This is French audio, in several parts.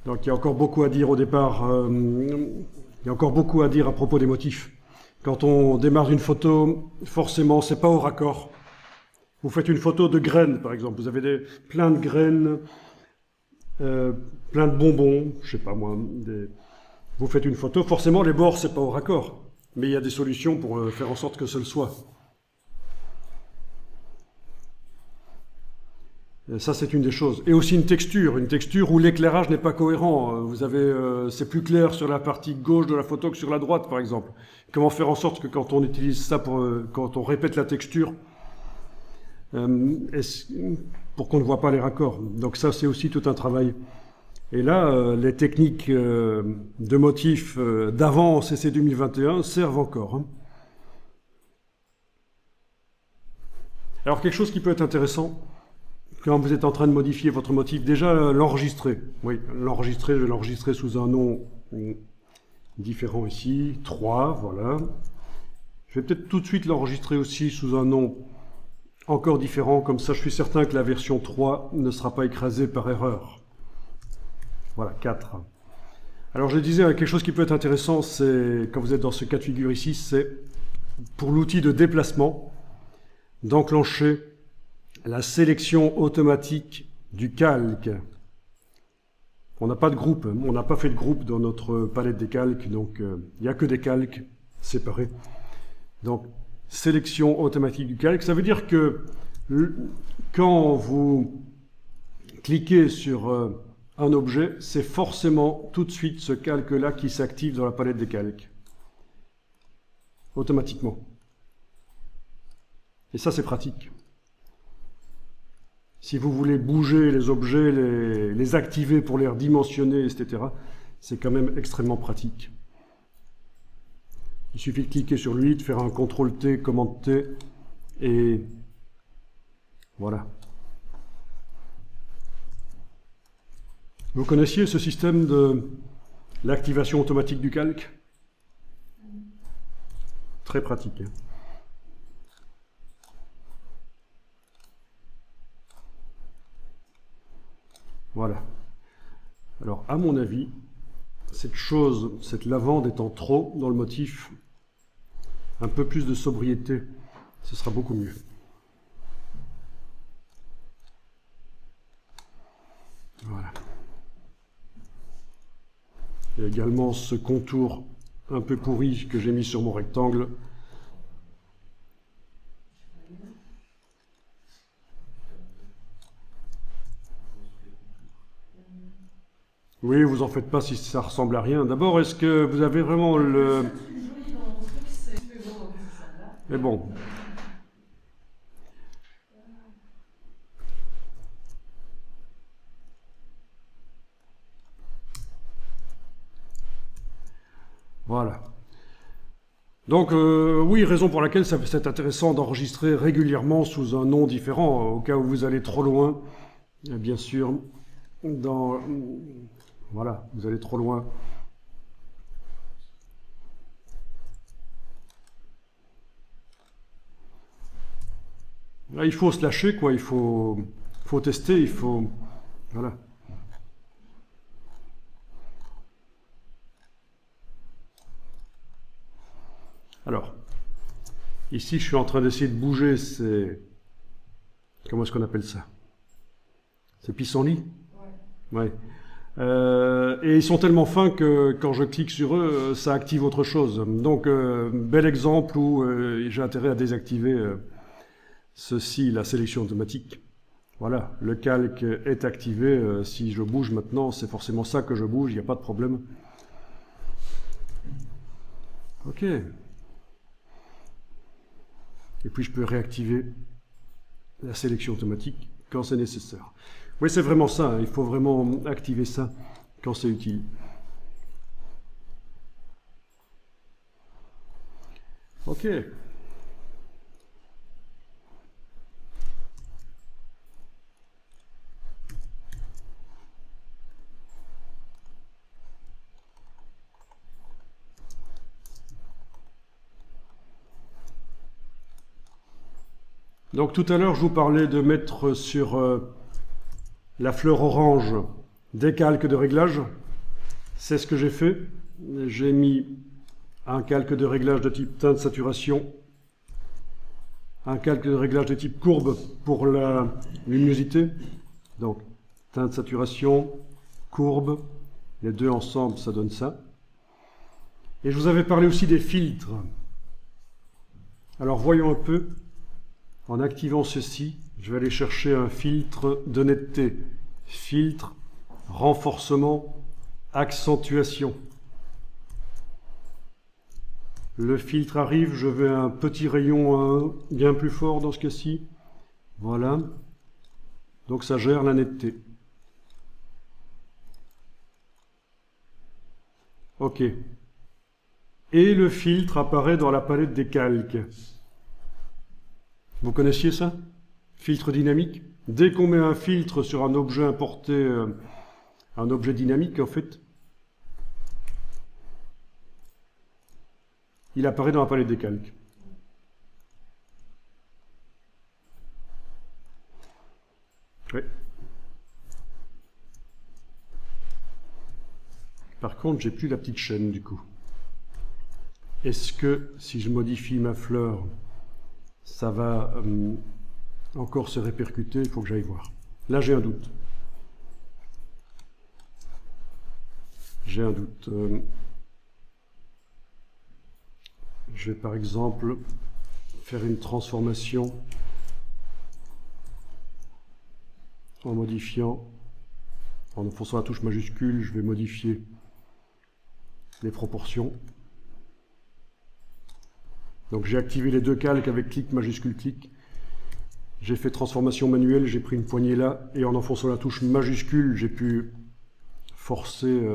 Donc il y a encore beaucoup à dire au départ, il y a encore beaucoup à dire à propos des motifs. Quand on démarre une photo, forcément, c'est pas au raccord. Vous faites une photo de graines, par exemple. Vous avez plein de graines, plein de bonbons, je sais pas moi. Vous faites une photo, forcément, les bords, c'est pas au raccord. Mais il y a des solutions pour faire en sorte que ce le soit. Ça, c'est une des choses. Et aussi une texture où l'éclairage n'est pas cohérent. Vous avez, c'est plus clair sur la partie gauche de la photo que sur la droite, par exemple. Comment faire en sorte que quand on utilise ça, quand on répète la texture, pour qu'on ne voit pas les raccords. Donc ça, c'est aussi tout un travail. Et là, les techniques de motifs d'avant CC 2021 servent encore. Hein. Alors, quelque chose qui peut être intéressant, quand vous êtes en train de modifier votre motif, déjà l'enregistrer. Oui, l'enregistrer, je vais l'enregistrer sous un nom différent ici, 3, voilà. Je vais peut-être tout de suite l'enregistrer aussi sous un nom encore différent, comme ça je suis certain que la version 3 ne sera pas écrasée par erreur. Voilà, 4. Alors je disais, quelque chose qui peut être intéressant, c'est, quand vous êtes dans ce cas de figure ici, c'est pour l'outil de déplacement, d'enclencher la sélection automatique du calque. On n'a pas de groupe, on n'a pas fait de groupe dans notre palette des calques, donc il n'y a que des calques séparés. Donc, sélection automatique du calque, ça veut dire que quand vous cliquez sur un objet, c'est forcément tout de suite ce calque-là qui s'active dans la palette des calques. Automatiquement. Et ça, c'est pratique. Si vous voulez bouger les objets, les activer pour les redimensionner, etc., c'est quand même extrêmement pratique. Il suffit de cliquer sur lui, de faire un CTRL-T, commande-T, et voilà. Vous connaissiez ce système de l'activation automatique du calque? Très pratique. Voilà. Alors, à mon avis, cette lavande étant trop dans le motif, un peu plus de sobriété, ce sera beaucoup mieux. Voilà. Il y a également ce contour un peu pourri que j'ai mis sur mon rectangle. Oui, vous en faites pas si ça ressemble à rien. D'abord, est-ce que vous avez vraiment le... Mais bon. Voilà. Donc, oui, raison pour laquelle c'est intéressant d'enregistrer régulièrement sous un nom différent, au cas où vous allez trop loin, bien sûr, Voilà, vous allez trop loin. Là, il faut se lâcher, quoi. Il faut tester, il faut... Voilà. Alors, ici, je suis en train d'essayer de bouger ces... Comment est-ce qu'on appelle ça? Ces pissenlits? Ouais. Et ils sont tellement fins que quand je clique sur eux, ça active autre chose. Donc, bel exemple où j'ai intérêt à désactiver ceci, la sélection automatique. Voilà, le calque est activé. Si je bouge maintenant, c'est forcément ça que je bouge, il n'y a pas de problème. Ok. Et puis je peux réactiver la sélection automatique quand c'est nécessaire. Oui, c'est vraiment ça, hein. Il faut vraiment activer ça quand c'est utile. Ok. Donc tout à l'heure, je vous parlais de mettre sur la fleur orange des calques de réglage. C'est ce que j'ai fait. J'ai mis un calque de réglage de type teinte saturation, un calque de réglage de type courbe pour la luminosité. Donc, teinte saturation, courbe, les deux ensemble, ça donne ça. Et je vous avais parlé aussi des filtres. Alors, voyons un peu. En activant ceci, je vais aller chercher un filtre de netteté. Filtre, renforcement, accentuation. Le filtre arrive, je vais un petit rayon bien plus fort dans ce cas-ci. Voilà. Donc ça gère la netteté. OK. Et le filtre apparaît dans la palette des calques. Vous connaissiez ça? Filtre dynamique. Dès qu'on met un filtre sur un objet importé, un objet dynamique en fait, il apparaît dans la palette des calques. Oui. Par contre, j'ai plus la petite chaîne du coup. Est-ce que si je modifie ma fleur, ça va encore se répercuter? Il faut que j'aille voir. Là, j'ai un doute. J'ai un doute. Je vais par exemple faire une transformation en modifiant, en enfonçant la touche majuscule, je vais modifier les proportions. Donc j'ai activé les deux calques avec clic majuscule clic. J'ai fait transformation manuelle, j'ai pris une poignée là, et en enfonçant la touche majuscule, j'ai pu forcer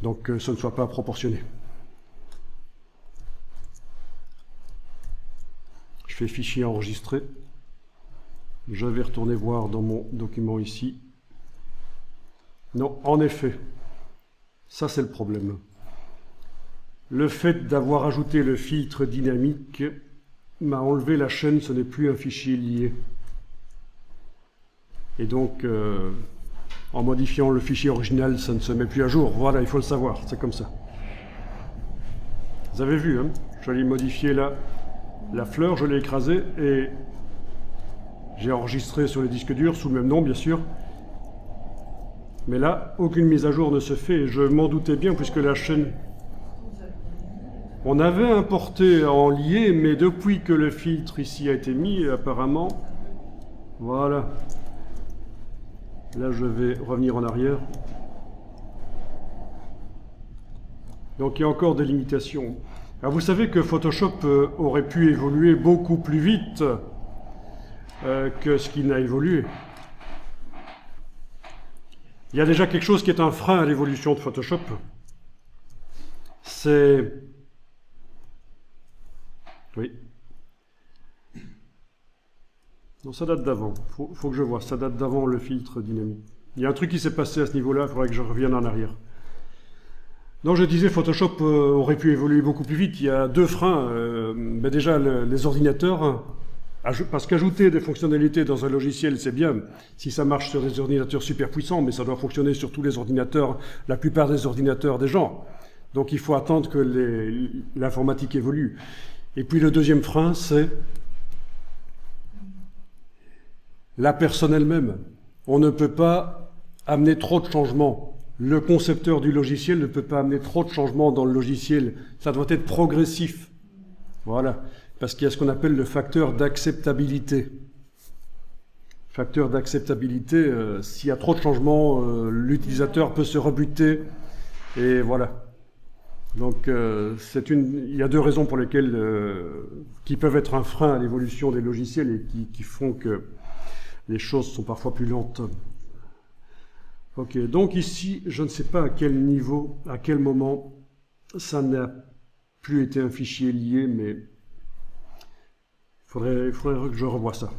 donc que ce ne soit pas proportionné. Je fais fichier enregistré. Je vais retourner voir dans mon document ici. Non, en effet, ça c'est le problème. Le fait d'avoir ajouté le filtre dynamique m'a enlevé la chaîne, ce n'est plus un fichier lié. Et donc, en modifiant le fichier original, ça ne se met plus à jour. Voilà, il faut le savoir, c'est comme ça. Vous avez vu, hein, je l'ai modifié là, la fleur, je l'ai écrasée et j'ai enregistré sur le disque dur, sous le même nom bien sûr. Mais là, aucune mise à jour ne se fait et je m'en doutais bien puisque la chaîne... On avait importé en lié, mais depuis que le filtre ici a été mis, apparemment, voilà. Là, je vais revenir en arrière. Donc, il y a encore des limitations. Alors, vous savez que Photoshop aurait pu évoluer beaucoup plus vite que ce qu'il n'a évolué. Il y a déjà quelque chose qui est un frein à l'évolution de Photoshop. C'est... Oui. Non, ça date d'avant. Faut que je vois. Ça date d'avant le filtre dynamique. Il y a un truc qui s'est passé à ce niveau-là. Il faudrait que je revienne en arrière. Non, je disais, Photoshop aurait pu évoluer beaucoup plus vite. Il y a deux freins. Mais déjà, les ordinateurs... Parce qu'ajouter des fonctionnalités dans un logiciel, c'est bien si ça marche sur des ordinateurs super puissants, mais ça doit fonctionner sur tous les ordinateurs, la plupart des ordinateurs des gens. Donc il faut attendre que l'informatique évolue. Et puis le deuxième frein, c'est la personne elle-même. On ne peut pas amener trop de changements. Le concepteur du logiciel ne peut pas amener trop de changements dans le logiciel. Ça doit être progressif. Voilà. Parce qu'il y a ce qu'on appelle le facteur d'acceptabilité. Facteur d'acceptabilité, s'il y a trop de changements, l'utilisateur peut se rebuter. Et voilà. Donc, il y a deux raisons pour lesquelles qui peuvent être un frein à l'évolution des logiciels et qui font que les choses sont parfois plus lentes. Ok, donc ici, je ne sais pas à quel niveau, à quel moment, ça n'a plus été un fichier lié, mais il faudrait que je revoie ça.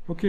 Ok.